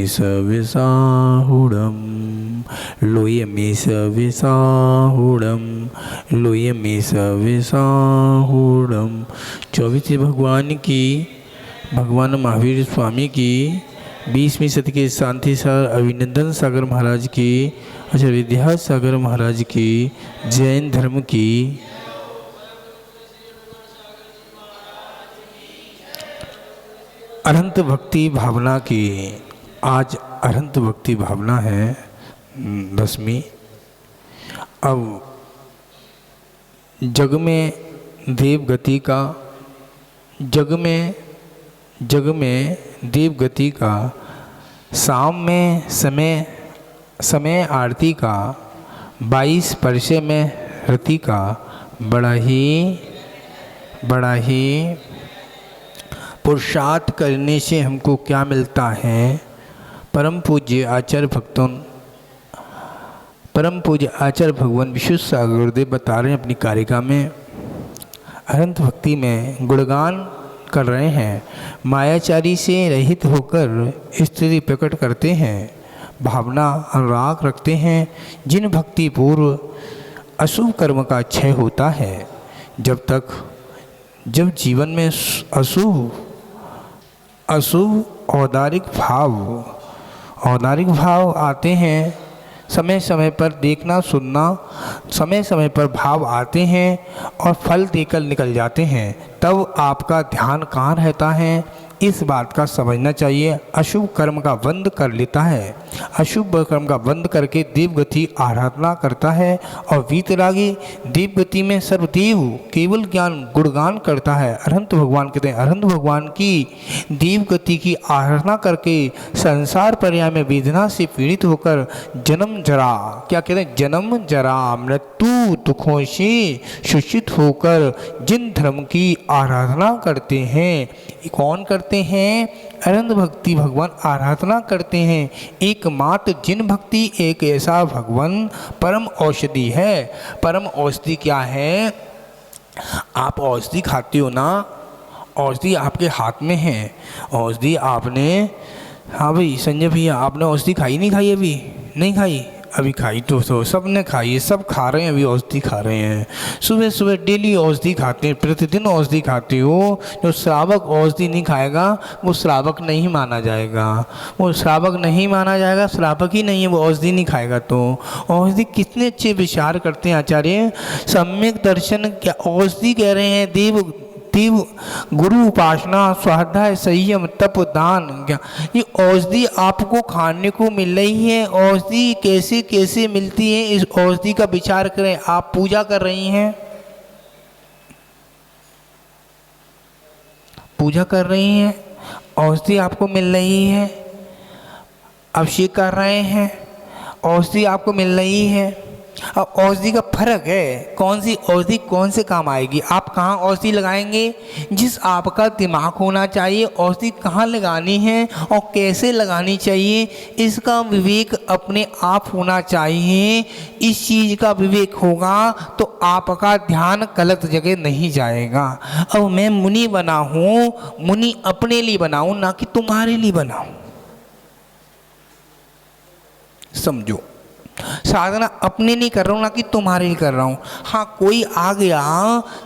सविसाहुडं लोयमि सविसाहुडं लोयमि सविसाहुडं। 24 भगवान की, भगवान महावीर स्वामी की, 20वीं सदी के शांति सागर अभिनंदन सागर महाराज की, आचार्य विद्यासागर महाराज की, जैन धर्म की, अनंत भक्ति भावना की। आज अनंत भक्ति भावना है 10वीं। अब जग में देव गति का, जग में देव गति का, शाम में समय आरती का, 22 परसे में रति का बड़ा ही पुरुषार्थ करने से हमको क्या मिलता है। परम पूज्य आचार्य भगवान विशुद्ध सागर गुरुदेव बता रहे हैं अपनी कारिका में, अनंत भक्ति में गुणगान कर रहे हैं। मायाचारी से रहित होकर स्थिति प्रकट करते हैं, भावना अनुराग रखते हैं। जिन भक्ति पूर्व अशुभ कर्म का क्षय होता है, जब जीवन में अशुभ औदारिक भाव आते हैं, समय समय पर देखना सुनना, समय समय पर भाव आते हैं और फल देकर निकल जाते हैं, तब आपका ध्यान कहाँ रहता है, इस बात का समझना चाहिए। अशुभ कर्म का बंद कर लेता है, अशुभ कर्म का बंद करके देवगति आराधना करता है। और वीतरागी देवगति में सर्वदेव केवल ज्ञान गुणगान करता है। अनंत भगवान कहते हैं, अनंत भगवान की देवगति की आराधना करके संसार पर्याय में वेदना से पीड़ित होकर जन्म जरा, क्या कहते हैं, जन्म जरा मृत्यु दुखों से शोषित होकर जिन धर्म की आराधना करते हैं, कौन करते हैं, अनंत भक्ति भगवान आराधना करते हैं। एकमात्र जिन भक्ति एक ऐसा भगवान परम औषधि है। परम औषधि क्या है, आप औषधि खाते हो ना, औषधि आपके हाथ में है। औषधि आपने, हाँ भाई संजय भैया, आपने औषधि खाई नहीं खाई, अभी नहीं खाई, अभी खाई तो सब ने खाई है, सब खा रहे हैं, अभी औषधि खा रहे हैं। सुबह सुबह डेली औषधि खाते हैं, प्रतिदिन औषधि खाते हो। जो श्रावक औषधि नहीं खाएगा वो श्रावक नहीं माना जाएगा, वो श्रावक नहीं माना जाएगा, श्रावक ही नहीं है वो औषधि नहीं खाएगा। तो औषधि कितने अच्छे विचार करते हैं आचार्य, सम्यक दर्शन, क्या औषधि कह रहे हैं, देव गुरु उपासना, स्वाध्याय, संयम, तप, दान। क्या ये औषधि आपको खाने को मिल रही है। औषधि कैसे कैसे मिलती है, इस औषधि का विचार करें। आप पूजा कर रही हैं, पूजा कर रही हैं, औषधि आपको मिल रही है। अभिषेक कर रहे हैं, औषधि आपको मिल रही है। अब औषधि का फर्क है, कौन सी औषधि कौन से काम आएगी। आप कहाँ औषधि लगाएंगे, जिस आपका दिमाग होना चाहिए औषधि कहाँ लगानी है और कैसे लगानी चाहिए, इसका विवेक अपने आप होना चाहिए। इस चीज़ का विवेक होगा तो आपका ध्यान गलत जगह नहीं जाएगा। अब मैं मुनि बना हूँ, मुनि अपने लिए बनाऊँ ना कि तुम्हारे लिए बनाऊँ, समझो। साधना अपने नहीं कर रहा हूँ ना कि तुम्हारे लिए कर रहा हूँ। हाँ कोई आ गया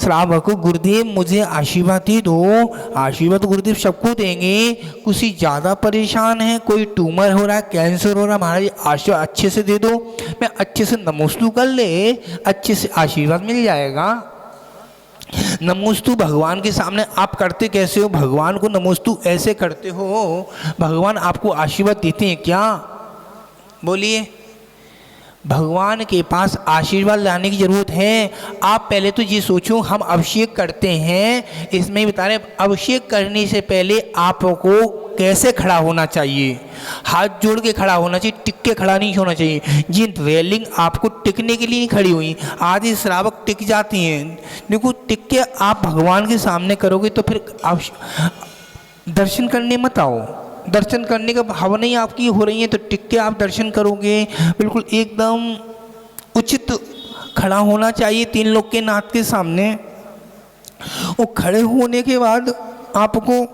श्रावक, गुरुदेव मुझे आशीर्वाद दे दो, आशीर्वाद गुरुदेव सबको देंगे। कुछ ज़्यादा परेशान है, कोई ट्यूमर हो रहा है, कैंसर हो रहा है, महाराज आशीर्वाद अच्छे से दे दो, मैं अच्छे से नमोस्तु कर ले, अच्छे से आशीर्वाद मिल जाएगा। नमोस्तु भगवान के सामने आप करते कैसे हो, भगवान को नमोस्तु ऐसे करते हो, भगवान आपको आशीर्वाद देते हैं क्या, बोलिए। भगवान के पास आशीर्वाद लाने की ज़रूरत है। आप पहले तो ये सोचो, हम अभिषेक करते हैं, इसमें बता रहे हैं अभिषेक करने से पहले आपको कैसे खड़ा होना चाहिए। हाथ जोड़ के खड़ा होना चाहिए, टिक के खड़ा नहीं होना चाहिए। ये रेलिंग आपको टिकने के लिए नहीं खड़ी हुई, आदि श्रावक टिक जाती हैं। देखो टिक के आप भगवान के सामने करोगे तो फिर आप दर्शन करने मत आओ। दर्शन करने का भावना ही आपकी हो रही है तो टिक के आप दर्शन करोगे। बिल्कुल एकदम उचित खड़ा होना चाहिए 3 लोग के नाथ के सामने। और खड़े होने के बाद आपको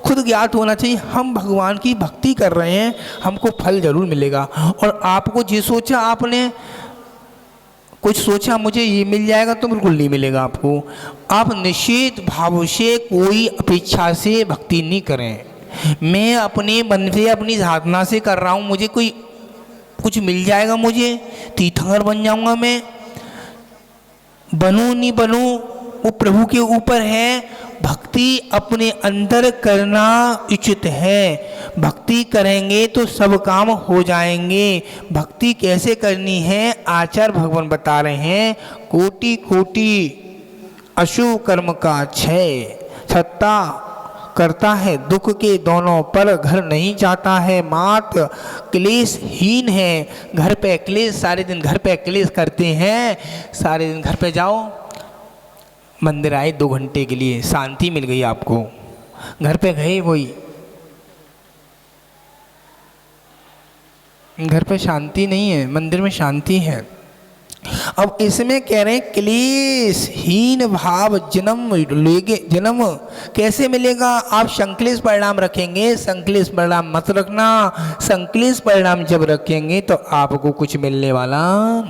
खुद ज्ञात होना चाहिए हम भगवान की भक्ति कर रहे हैं, हमको फल जरूर मिलेगा। और आपको जो सोचा, आपने कुछ सोचा मुझे ये मिल जाएगा, तो बिल्कुल नहीं मिलेगा आपको। आप निश्चित भाव से, कोई अपेक्षा से भक्ति नहीं करें। मैं अपने मन से, अपनी साधना से कर रहा हूँ, मुझे कोई कुछ मिल जाएगा, मुझे तीर्थंकर बन जाऊंगा, मैं बनूं नहीं बनूं वो प्रभु के ऊपर है। भक्ति अपने अंदर करना उचित है। भक्ति करेंगे तो सब काम हो जाएंगे। भक्ति कैसे करनी है आचार्य भगवान बता रहे हैं। कोटि कोटि अशुभ कर्म का क्षय, सत्ता करता है दुख के दोनों पर, घर नहीं जाता है मात क्लेशहीन है। घर पे क्लेश, सारे दिन घर पे क्लेश करते हैं, सारे दिन घर पे जाओ, मंदिर आए 2 घंटे के लिए, शांति मिल गई आपको, घर पे गए वही, घर पे शांति नहीं है, मंदिर में शांति है। अब इसमें कह रहे हैं क्लेशहीन भाव जन्म लेगे। जन्म कैसे मिलेगा? आप संक्लेश परिणाम रखेंगे, संक्लेश परिणाम मत रखना। संक्लेश परिणाम जब रखेंगे तो आपको कुछ मिलने वाला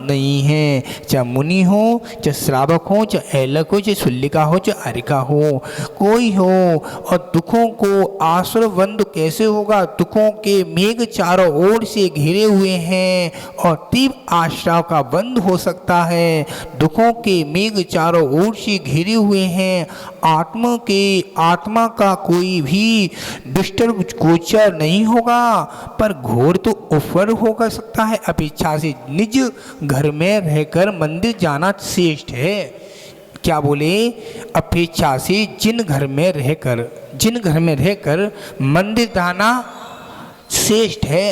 नहीं है। चाहे मुनि हो, चाहे श्रावक हो, चाहे ऐलक हो, चाहे शुल्लिका हो, चाहे आरिका हो, कोई हो। और दुखों को आश्रय बंद कैसे होगा? दुखों के मेघ चारों ओर से घिरे हुए हैं और तीव्र आश्रय का बंद हो सकता है। दुखों के मेघ चारों ओर से घिरे हुए हैं। आत्मा का कोई भी डिस्टर्ब गोचर नहीं होगा, पर घोर तो ऊपर होगा सकता है। अपेक्षा से निज घर में रहकर मंदिर जाना श्रेष्ठ है। क्या बोले? अपेक्षा से जिन घर में रहकर मंदिर जाना श्रेष्ठ है।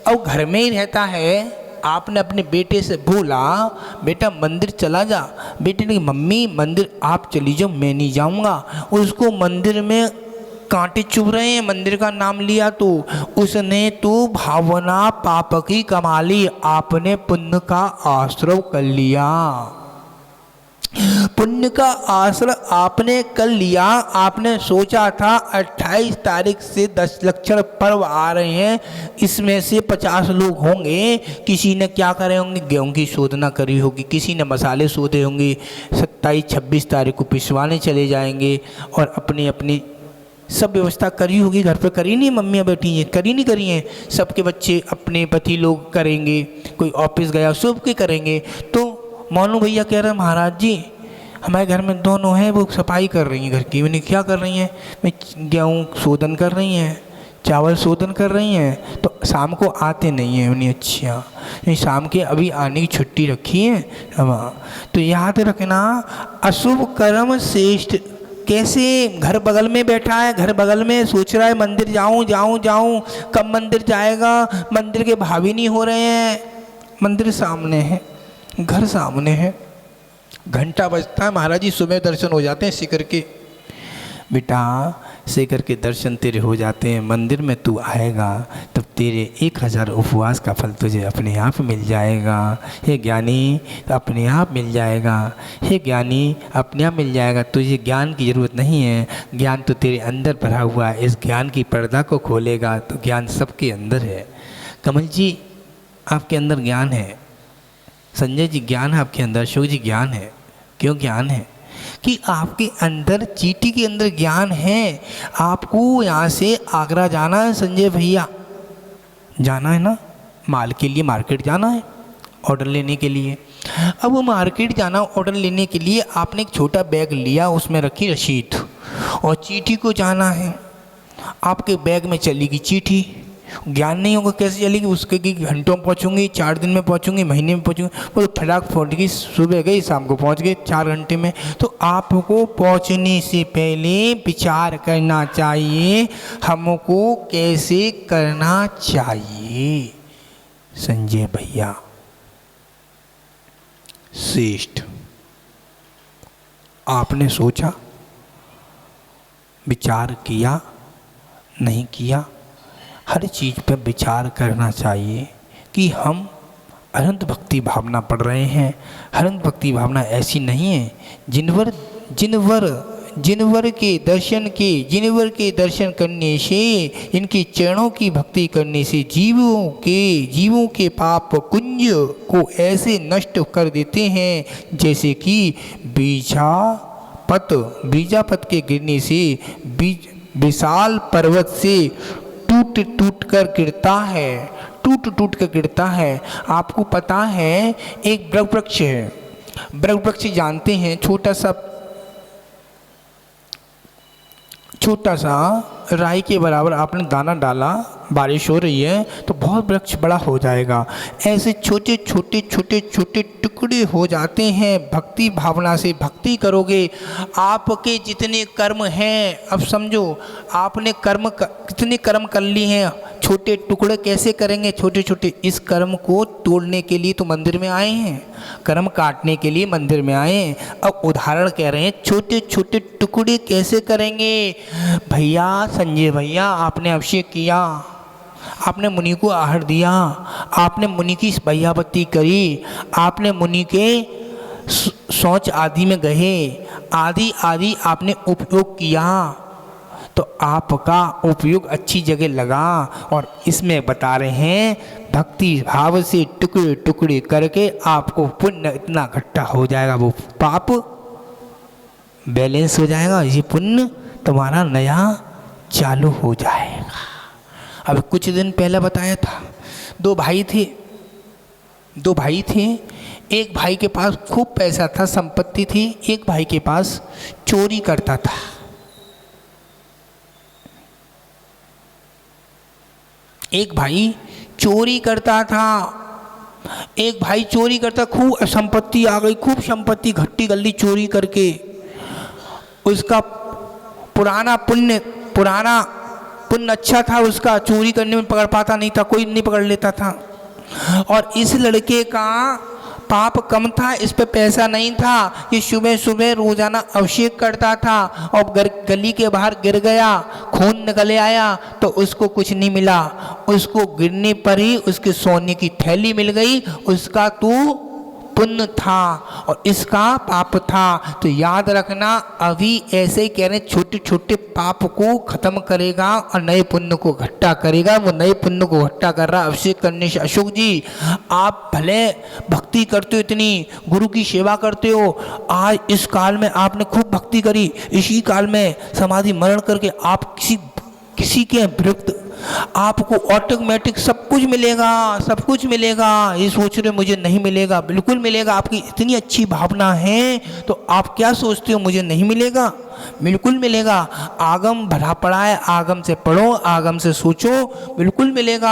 अब घर में ही रहता है, आपने अपने बेटे से बोला बेटा मंदिर चला जा, बेटे ने मम्मी मंदिर आप चली जाओ, मैं नहीं जाऊंगा। उसको मंदिर में कांटे चुभ रहे हैं, मंदिर का नाम लिया तो उसने तो भावना पाप की कमा ली, आपने पुण्य का आश्रय कर लिया। पुण्य का आश्रय आपने कर लिया। आपने सोचा था 28 तारीख से 10 लक्षण पर्व आ रहे हैं, इसमें से 50 लोग होंगे। किसी ने क्या करे होंगे? गेहूं की शोधना करी होगी, किसी ने मसाले शोधे होंगे। 27-26 तारीख को पिसवाने चले जाएंगे और अपनी अपनी सब व्यवस्था करी होगी। घर पे करी नहीं, मम्मियाँ बैठी हैं, करी नहीं करी हैं। सबके बच्चे अपने पति लोग करेंगे, कोई ऑफिस गया सबके करेंगे। तो मोनू भैया कह रहे हैं महाराज जी हमारे घर में दोनों हैं, वो सफाई कर रही हैं घर की। मैंने क्या कर रही हैं? मैं गेहूँ शोधन कर रही हैं, चावल शोधन कर रही हैं। तो शाम को आते नहीं हैं उन्हें। अच्छा, नहीं शाम के अभी आने की छुट्टी रखी है। हाँ, तो याद रखना अशुभ कर्म श्रेष्ठ। कैसे? घर बगल में बैठा है, घर बगल में सोच रहा है मंदिर जाऊं जाऊं जाऊं, कब मंदिर जाएगा? मंदिर के भावी नहीं हो रहे हैं। मंदिर सामने है, घर सामने है, घंटा बजता है, महाराज जी सुबह दर्शन हो जाते हैं शिखर के। बेटा शिखर के दर्शन तेरे हो जाते हैं, मंदिर में तू आएगा तब तेरे 1000 उपवास का फल तुझे अपने आप मिल जाएगा। हे ज्ञानी, अपने आप मिल जाएगा। हे ज्ञानी, अपने आप मिल जाएगा। तुझे ज्ञान की ज़रूरत नहीं है, ज्ञान तो तेरे अंदर भरा हुआ है। इस ज्ञान की पर्दा को खोलेगा तो ज्ञान सबके अंदर है। कमल जी आपके अंदर ज्ञान है, संजय जी ज्ञान है आपके अंदर, अशोक जी ज्ञान है। क्यों ज्ञान है? कि आपके अंदर चीटी के अंदर ज्ञान है। आपको यहाँ से आगरा जाना है संजय भैया, जाना है ना, माल के लिए मार्केट जाना है ऑर्डर लेने के लिए। अब वो मार्केट जाना ऑर्डर लेने के लिए आपने एक छोटा बैग लिया, उसमें रखी रसीद और चीटी को जाना है। आपके बैग में चलेगी चीटी, ज्ञान नहीं होगा कैसे चलेगी उसके कि घंटों में पहुँचूंगी, 4 दिन में पहुँचूंगी, महीने में पहुँचूंगी। वो फटाक फौट की सुबह गई शाम को पहुँच गए 4 घंटे में। तो आपको पहुँचने से पहले विचार करना चाहिए हमको कैसे करना चाहिए। संजय भैया श्रेष्ठ, आपने सोचा, विचार किया, नहीं किया? हर चीज़ पर विचार करना चाहिए कि हम अनंत भक्ति भावना पढ़ रहे हैं। अनंत भक्ति भावना ऐसी नहीं है जिनवर जिनवर के दर्शन करने से, इनके चरणों की भक्ति करने से जीवों के पाप कुंज को ऐसे नष्ट कर देते हैं जैसे कि बीजापत के गिरने से विशाल पर्वत से टूट कर गिरता है। आपको पता है एक वृक्ष है, वृक्ष जानते हैं, छोटा सा राई के बराबर आपने दाना डाला, बारिश हो रही है तो बहुत वृक्ष बड़ा हो जाएगा। ऐसे छोटे छोटे टुकड़े हो जाते हैं। भक्ति भावना से भक्ति करोगे, आपके जितने कर्म हैं, अब समझो आपने कितने कर्म कर लिए हैं, छोटे टुकड़े कैसे करेंगे, छोटे छोटे। इस कर्म को तोड़ने के लिए तो मंदिर में आए हैं, कर्म काटने के लिए मंदिर में आए हैं। अब उदाहरण कह रहे हैं, छोटे छोटे टुकड़े कैसे करेंगे। भैया संजय भैया, आपने अभिषेक किया, आपने मुनि को आहार दिया, आपने मुनि की भैयाबत्ती करी, आपने मुनि के शौच आदि में गए, आदि आपने उपयोग किया, तो आपका उपयोग अच्छी जगह लगा। और इसमें बता रहे हैं भक्ति भाव से टुकड़े टुकड़े करके आपको पुण्य इतना इकट्ठा हो जाएगा, वो पाप बैलेंस हो जाएगा, ये पुण्य तुम्हारा नया चालू हो जाएगा। अब कुछ दिन पहले बताया था, दो भाई थे। एक भाई के पास खूब पैसा था, संपत्ति थी। एक भाई के पास चोरी करता था। एक भाई चोरी करता, खूब संपत्ति आ गई, खूब संपत्ति घट्टी गली चोरी करके। उसका पुराना पुण्य अच्छा था, उसका चोरी करने में पकड़ पाता नहीं था, कोई नहीं पकड़ लेता था। और इस लड़के का पाप कम था, इस पे पैसा नहीं था। ये सुबह रोजाना अभिषेक करता था और गली के बाहर गिर गया, खून निकले आया तो उसको कुछ नहीं मिला। उसको गिरने पर ही उसके सोने की थैली मिल गई। उसका तो पुण्य था और इसका पाप था। तो याद रखना, अभी ऐसे ही कह रहे, छोटे छोटे पाप को खत्म करेगा और नए पुण्य को इकट्ठा करेगा। वो नए पुण्य को इकट्ठा कर रहा अभिषेक करने से। अशोक जी, आप भले भक्ति करते हो, इतनी गुरु की सेवा करते हो, आज इस काल में आपने खूब भक्ति करी, इसी काल में समाधि मरण करके आप किसी के विरुद्ध आपको ऑटोमेटिक सब कुछ मिलेगा। ये सोच रहे मुझे नहीं मिलेगा, बिल्कुल मिलेगा। आपकी इतनी अच्छी भावना है तो आप क्या सोचते हो मुझे नहीं मिलेगा? बिल्कुल मिलेगा। आगम भरा पड़ा है, आगम से पढ़ो, आगम से सोचो, बिल्कुल मिलेगा।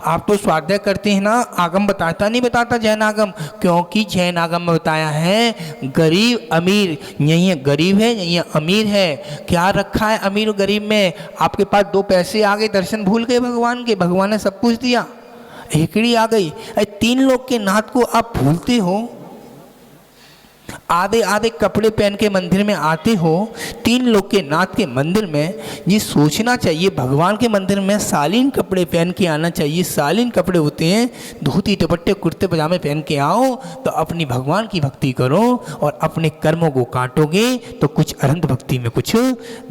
आप तो स्वाध्याय करते हैं ना, आगम नहीं बताता जैन आगम, क्योंकि जैन आगम में बताया है गरीब अमीर, यही गरीब है, यही अमीर है। क्या रखा है अमीर और गरीब में? आपके पास दो पैसे आ गए, दर्शन भूल गए भगवान के, भगवान ने सब कुछ दिया। हेकड़ी आ गई, तीन लोग के नाथ को आप भूलते हो। आधे कपड़े पहन के मंदिर में आते हो, तीन लोग के नाथ के मंदिर में। ये सोचना चाहिए, भगवान के मंदिर में शालीन कपड़े पहन के आना चाहिए। शालीन कपड़े होते हैं, धोती दुपट्टे कुर्ते पजामे पहन के आओ तो अपनी भगवान की भक्ति करो और अपने कर्मों को काटोगे तो कुछ अनंत भक्ति में कुछ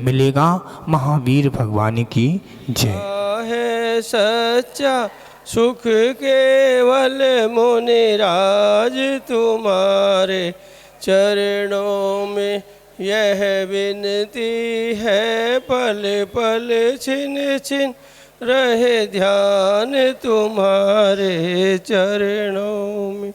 मिलेगा। महावीर भगवान की जय। है सच्चा सुख केवल मुनिराज तुम्हारे चरणों में यह विनती है, पल पल छिन छिन रहे ध्यान तुम्हारे चरणों में।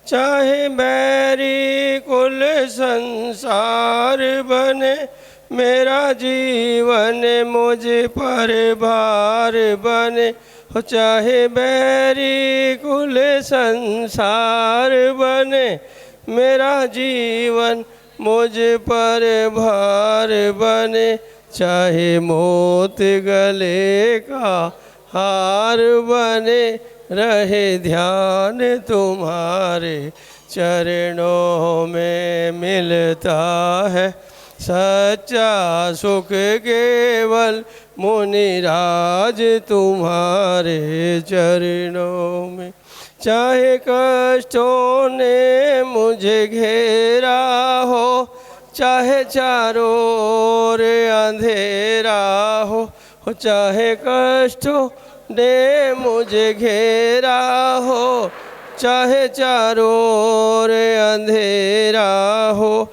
चाहे बैरी कुल संसार बने, मेरा जीवन मुझ पर भार बने। हो चाहे बैरी कुल संसार बने, मेरा जीवन मुझ पर भार बने। चाहे मौत गले का हार बने, रहे ध्यान तुम्हारे चरणों में मिलता है सच्चा सुख केवल मुनिराज तुम्हारे चरणों में। चाहे कष्टों ने मुझे घेरा हो, चाहे चारों ओर अंधेरा हो, चाहे कष्ट दे मुझे घेरा हो, चाहे चारों ओर अंधेरा हो।